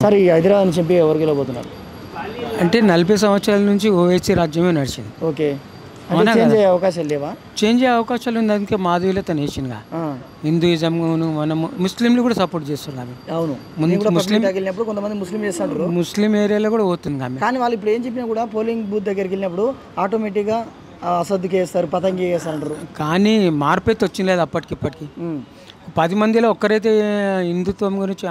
Sir ఈ హైదరాబాద్ నుంచి MP ఎవరు గెలవబోతున్నారు? అంటే 40 సంవత్సరాల నుంచి ఓవైసీ రాజ్యమే నడిచింది. ఓకే, అంటే చేంజ్ అయ్యే అవకాశాలు లేవా? చేంజ్ అయ్యే అవకాశాలు ఉంది. అందుకే మాధవీలత నేషన్గా హిందూయిజంను మనము ముస్లింలు కూడా సపోర్ట్ చేస్తున్నారు. అవును, ముస్లిం వెళ్ళినప్పుడు కొంతమంది ముస్లిం చేస్తుంటారు, ముస్లిం ఏరియాలో కూడా పోతుంది ఆమె. కానీ వాళ్ళు ఇప్పుడు ఏం చెప్పినా కూడా పోలింగ్ బూత్ దగ్గరికి వెళ్ళినప్పుడు ఆటోమేటిక్గా అసద్దుకి వేస్తారు, పతంగి వేస్తారు అంటారు. కానీ మార్పు అయితే వచ్చింది లేదు అప్పటికిప్పటికి. 10 మందిలో ఒక్కరైతే హిందుత్వం గురించి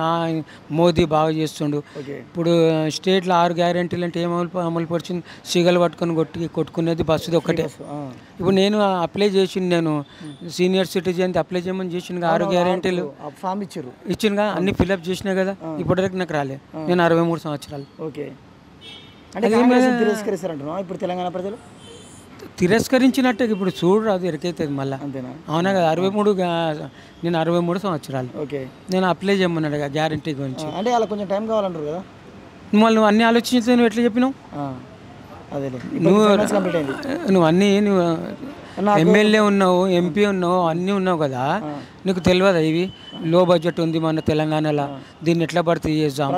మోదీ బాగా చేస్తుండు. ఇప్పుడు స్టేట్లో 6 గ్యారెంటీలు అంటే ఏం అమలు పరిచింది? సిగలు పట్టుకొని కొట్టుకునేది బస్సుది ఒక్కటే. ఇప్పుడు నేను అప్లై చేసింది, నేను సీనియర్ సిటిజన్ అప్లై చేయమని చేసిన 6 గ్యారెంటీలు ఫామ్ ఇచ్చిందిగా, అన్ని ఫిల్అప్ చేసినా కదా. ఇప్పటివరకు నాకు రాలేదు. నేను 63 సంవత్సరాలు. ఓకే, అంటే తిరస్కరిస్తారంటున్నా ఇప్పుడు తెలంగాణ ప్రజలు? తిరస్కరించినట్టే ఇప్పుడు చూడరు, అది ఎరికైతుంది మళ్ళీ. అంతేనా? అవునా కదా. 63 నేను 63 సంవత్సరాలు. ఓకే, నేను అప్లై చేయమన్నాడు గ్యారంటీ గురించి. అంటే అలా కొంచెం టైం కావాలంటారు కదా. నువ్వు అన్ని ఆలోచించి నువ్వు ఎట్లా చెప్పినావు? అదే నువ్వు అన్నీ ఎమ్మెల్యే ఉన్నావు, ఎంపీ ఉన్నావు, అన్నీ ఉన్నావు కదా. నీకు తెలియదా ఇవి? లో బడ్జెట్ ఉంది మన తెలంగాణలో, దీన్ని ఎట్లా భర్తీ చేద్దాం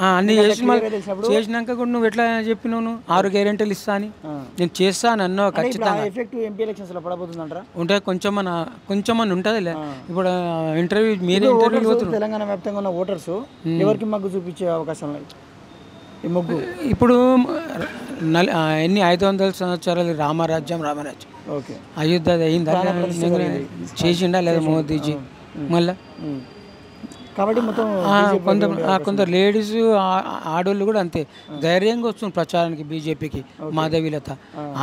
అన్నీ చేసినాక కూడా నువ్వు ఎట్లా చెప్పినావు? నువ్వు 6 గ్యారెంటీలు ఇస్తా అని నేను చేస్తా అని అన్నావు. ఖచ్చితంగా ఉంటే కొంచెం ఉంటుందిలే. ఇప్పుడు ఇంటర్వ్యూ మీరే ఇంటర్వ్యూ పోతున్నారు. తెలంగాణ వ్యాప్తంగా ఉన్న ఓటర్స్ ఎవరికి మగ్గు చూపించే అవకాశం లేదు. ఇప్పుడు ఎన్ని 500 సంవత్సరాలు రామరాజ్యం. ఓకే, అయోధ్య అయిందా? చేసిండా లేదా మోదీజీ? మళ్ళా కాబట్టి మొత్తం కొందరు లేడీస్ ఆడోళ్ళు కూడా అంతే ధైర్యంగా వస్తుంది ప్రచారానికి బీజేపీకి. మాధవీలత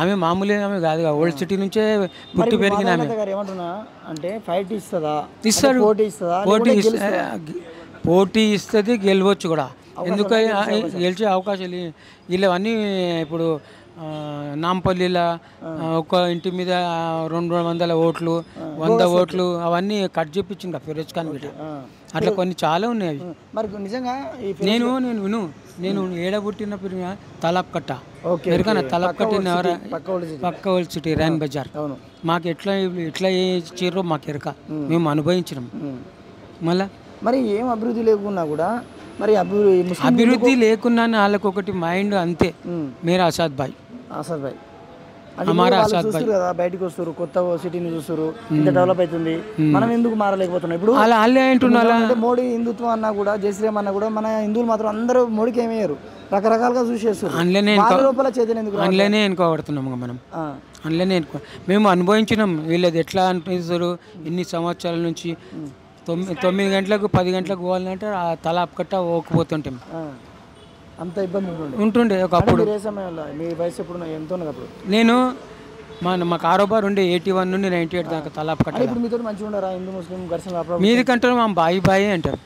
ఆమె మామూలు ఆమె కాదుగా, ఓల్డ్ సిటీ నుంచే పుట్టి పెరిగిన ఆమె. అంటే ఫైట్ ఇస్తుందా? ఇస్తాడు, పోటీ ఇస్తుంది, గెలవచ్చు కూడా. ఎందుకు గెలిచే అవకాశాలు వీళ్ళవన్నీ. ఇప్పుడు నాంపల్లిలో ఒక ఇంటి మీద 200 ఓట్లు, 100 ఓట్లు అవన్నీ కట్ చేయించింది ఫిరోజ్ ఖాన్ గిట్ట. అట్లా కొన్ని చాలా ఉన్నాయి అవి. మరి నిజంగా నేను ఏడబుట్టిన పిరిగా తలాబ్ కట్ట ఎరుకన్నా. తలాబ్ కట్టిన పక్క ఓల్డ్ సిటీ రైన్ బజార్. మాకు ఎట్లా ఇచ్చారో మాకు ఎరక, మేము అనుభవించినాం. మళ్ళా మరి ఏం అభివృద్ధి లేకున్నా కూడా, మరి అభివృద్ధి లేకున్నా వాళ్ళకి ఒకటి మైండ్ అంతే. మీరా ఆసాద్ భాయ్ కదా, బయటకు వస్తారు, కొత్త సిటీని చూస్తారు, ఇంత డెవలప్ అవుతుంది, మనం ఎందుకు మారలేకపోతున్నాం? ఇప్పుడు అంటే మోడీ హిందుత్వం అన్నా కూడా, జయశ్రీరామ్ అన్నా కూడా, మన హిందువులు మాత్రం అందరూ మోడీకి ఏమయ్యారు, రకరకాలుగా చూసేస్తారు. లోపల చైతన్యం ఎందుకు? అందులోనే ఎన్నుకోబడుతున్నాం మనం. అందులోనే మేము అనుభవించినాం. వీళ్ళది ఎట్లా అనిపిస్తారు ఇన్ని సంవత్సరాల నుంచి. 9 గంటలకు 10 గంటలకు పోవాలంటే ఆ తల అప్పకట్ట ఓకపోతుంటాం. అంత ఇబ్బంది ఉంటుండే ఒకప్పుడు. మీ వయసు ఎప్పుడు ఎంత ఉన్నది అప్పుడు? నేను మా కారోబార్ ఉండే 81 నుండి 98 దాకా తల అప్పకట్ట. ఇప్పుడు మీతో మంచిగా ఉండరా? హిందూ ముస్లిం ఘర్షణ మీది కంటారు, మా బాయి అంటారు.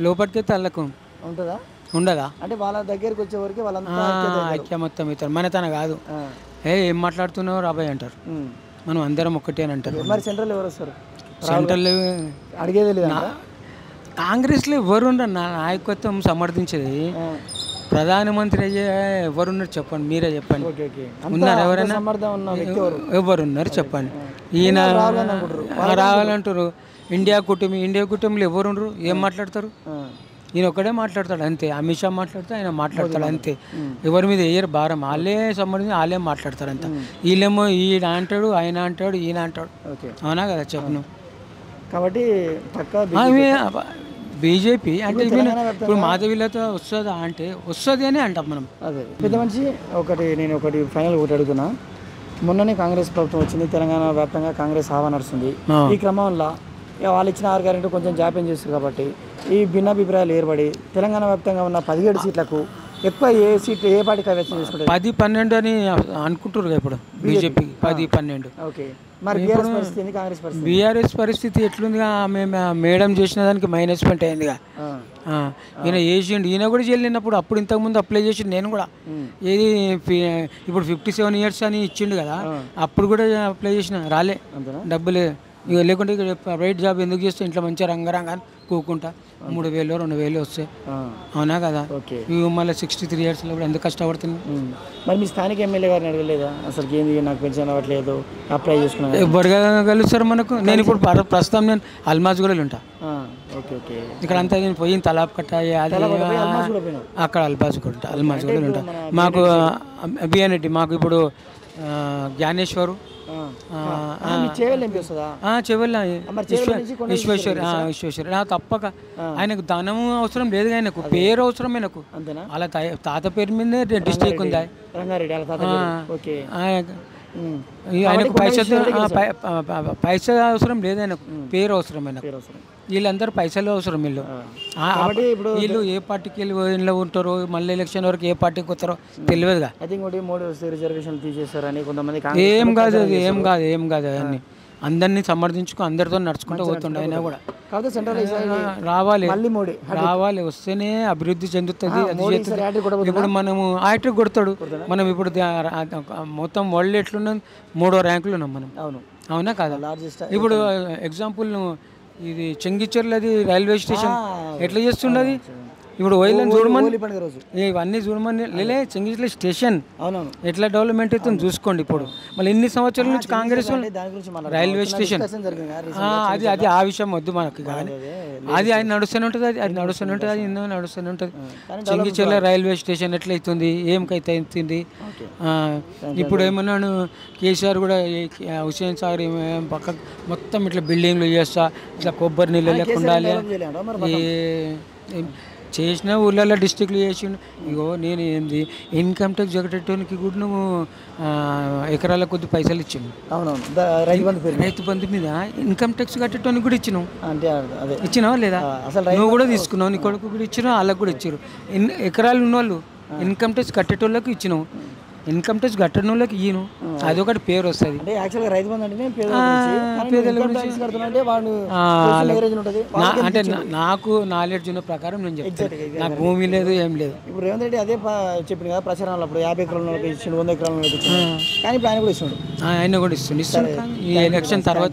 లోపలికి తల్లకు ఉంటుందా? ఉండదా? అంటే వాళ్ళ దగ్గరికి వచ్చేవరకు వాళ్ళంతా ఐక్య మొత్తం అవుతారు. మన తన కాదు, ఏం మాట్లాడుతున్నావు రాబాయ్ అంటారు. మనం అందరం ఒక్కటే అని అంటారు. మరి సెంట్రల్ ఎవరు వస్తారు? సెంట్రల్ అడిగేది లేదు. కాంగ్రెస్లో ఎవరున్నారు నాయకత్వం సమర్థించేది? ప్రధానమంత్రి అయ్యే ఎవరున్నారు చెప్పండి, మీరే చెప్పండి. ఉన్నారు ఎవరైనా? ఎవరున్నారు చెప్పండి. ఈయన రావాలంటారు. ఇండియా కూటమిలో ఎవరున్నారు? ఏం మాట్లాడతారు? ఈయన ఒక్కడే మాట్లాడతాడు అంతే. అమిత్ షా మాట్లాడితే ఆయన మాట్లాడతాడు అంతే. ఎవరి మీద వేయరు భారం. వాళ్ళే సంబంధించి వాళ్ళే మాట్లాడతారు అంత. వీళ్ళేమో ఈయన అంటాడు, ఆయన అంటాడు, ఈయన అంటాడు. అవునా కదా చెప్పను? కాబట్టి బీజేపీ అంటే ఇప్పుడు మాధవీలత వస్తుందా అంటే వస్తుంది అని అంటాం మనం. అదే పెద్ద మనిషి. నేను ఒకటి ఫైనల్ ఒకటి అడుగుతున్నా. మొన్ననే కాంగ్రెస్ ప్రభుత్వం వచ్చింది, తెలంగాణ వ్యాప్తంగా కాంగ్రెస్ హావా నడుస్తుంది. ఈ క్రమంలో వాళ్ళు ఇచ్చిన 6 గ్యారెంటీ కొంచెం జాప్యం చేస్తారు కాబట్టి ఈ భిన్నాభిప్రాయాలు ఏర్పడి తెలంగాణ వ్యాప్తంగా ఉన్న 17 సీట్లకు ఎక్కువ ఏ సీట్లు ఏ పార్టీ కైవసం చేసుకుంటారు? 10-12 అని అనుకుంటారు ఇప్పుడు బీజేపీ. 10-12. ఓకే, మరి బీఆర్ఎస్ పరిస్థితి ఎట్లుందిగా? మేడం చేసిన దానికి మైనస్మెంట్ అయిందిగా. ఈయన చేసిండు, ఈయన కూడా చెల్లినప్పుడు అప్పుడు ఇంతకుముందు అప్లై చేసిండు నేను కూడా. ఏది ఇప్పుడు 57 years అని ఇచ్చిండు కదా, అప్పుడు కూడా అప్లై చేసిన రాలే డబ్బులే. లేకుంటే ప్రైవేట్ జాబ్ ఎందుకు చేస్తే ఇంట్లో మంచిగా రంగారంగా కూకుంటా 3,000 2,000 వస్తాయి. అవునా కదా? ఓకే. ఇవి మళ్ళీ 63 ఇయర్స్లో కూడా ఎంత కష్టపడుతుంది. మరి మీ స్థానిక ఎమ్మెల్యే గారిని అడగలేదా అసలు ఏంది నాకు పెన్షన్ అవ్వట్లేదు అప్లై చేసుకున్నాను? ఎవరుగా కలుస్తారు మనకు? నేను ఇప్పుడు ప్రస్తుతం నేను అల్మాజ్ కూడా ఉంటా. Okay okay. ఇక్కడ అంతా నేను పోయిన తలాప్ కట్ట అది అక్కడ అల్మాజ్ కూడా ఉంటా. అల్మాజ్ కూడా ఉంటా. మాకు బిఎన్ఎడ్డి మాకు ఇప్పుడు జ్ఞానేశ్వరు విశ్వేశ్వర్ తప్పక ఆయనకు ధనం అవసరం లేదు, ఆయనకు పేరు అవసరం. ఆయనకు అలా తాత పేరు మీద డిస్ట్రిక్ట్ ఉంది. ఆయనకు పైసా అవసరం లేదు, ఆయనకు పేరు అవసరం. ఆయనకు వీళ్ళందరూ పైసలు అవసరం. వీళ్ళు ఏ పార్టీకి వెళ్ళి ఉంటారో మళ్ళీ ఎలక్షన్ వరకు ఏ పార్టీకి వస్తారో తెలియదుగా. ఏం కాదు అది, ఏం కాదు అన్ని అందరినీ సమర్థించుకో అందరితో నడుచుకుంటూ పోతుండే. అయినా కూడా రావాలి వస్తేనే అభివృద్ధి చెందుతుంది. ఇప్పుడు మనము హ్యాట్రిక్ కొడతాడు. మనం ఇప్పుడు మొత్తం వరల్డ్ ఎట్లున్నాం 3వ ర్యాంకులు ఉన్నాం మనం. అవునా కదా? ఇప్పుడు ఎగ్జాంపుల్ ఇది చెంగిచెర్లది రైల్వే స్టేషన్ ఎట్లా చేస్తుండది ఇప్పుడు వైలెన్స్ చూడమని ఇవన్నీ చూడమని లేలే చెంగిచెర్ల స్టేషన్ ఎట్లా డెవలప్మెంట్ అవుతుంది చూసుకోండి. ఇప్పుడు మళ్ళీ ఎన్ని సంవత్సరాల నుంచి కాంగ్రెస్ రైల్వే స్టేషన్ అది ఆ విషయం వద్దు మనకు. కానీ అది నడుస్తూనే ఉంటుంది, అది నడుస్తూనే ఉంటుంది, అది ఎన్నో నడుస్తూనే ఉంటుంది. చెంగిచెర్ల రైల్వే స్టేషన్ ఎట్లా అవుతుంది, ఏమికైతే అవుతుంది. ఇప్పుడు ఏమన్నాను కేసీఆర్ కూడా హుస్సేన్ సాగర్ పక్క మొత్తం ఇట్లా బిల్డింగ్లు చేస్తా, ఇట్లా కొబ్బరి నీళ్ళు లేకుండా చేసిన ఊళ్ళల్లో డిస్టిక్లు చేసిండు. ఇగో నేను ఏంది ఇన్కమ్ ట్యాక్స్ కట్టేటానికి కూడా నువ్వు ఎకరాల కొద్ది పైసలు ఇచ్చిండు. రైతు బంధు మీద ఇన్కమ్ ట్యాక్స్ కట్టేటానికి కూడా ఇచ్చినావు. ఇచ్చినావా లేదా? నువ్వు కూడా తీసుకున్నావు, నీ కొడుకు కూడా ఇచ్చినావు, వాళ్ళకు కూడా ఇచ్చారు. ఎకరాలు ఉన్నవాళ్ళు ఇన్కమ్ ట్యాక్స్ కట్టేటోళ్ళకి ఇచ్చినావు, ఇన్కమ్ ట్యాక్స్ కట్టని వాళ్ళకి ఇయ్యను. అదొకటి పేరు వస్తుంది. అంటే నాకు నాలెడ్జ్ ఉన్న ప్రకారం నేను చెప్తాను. నాకు భూమి లేదు, ఏం లేదు. ఇప్పుడు రేవంత్ రెడ్డి అదే చెప్పింది కదా ప్రచారంలో, అప్పుడు 50 ఎకరాల ఇచ్చిండు, 100 ఎకరాల కానీ ఇప్పుడు ఆయన కూడా ఇస్తుండు. ఆయన కూడా ఇస్తుండు. ఈ ఎలక్షన్ తర్వాత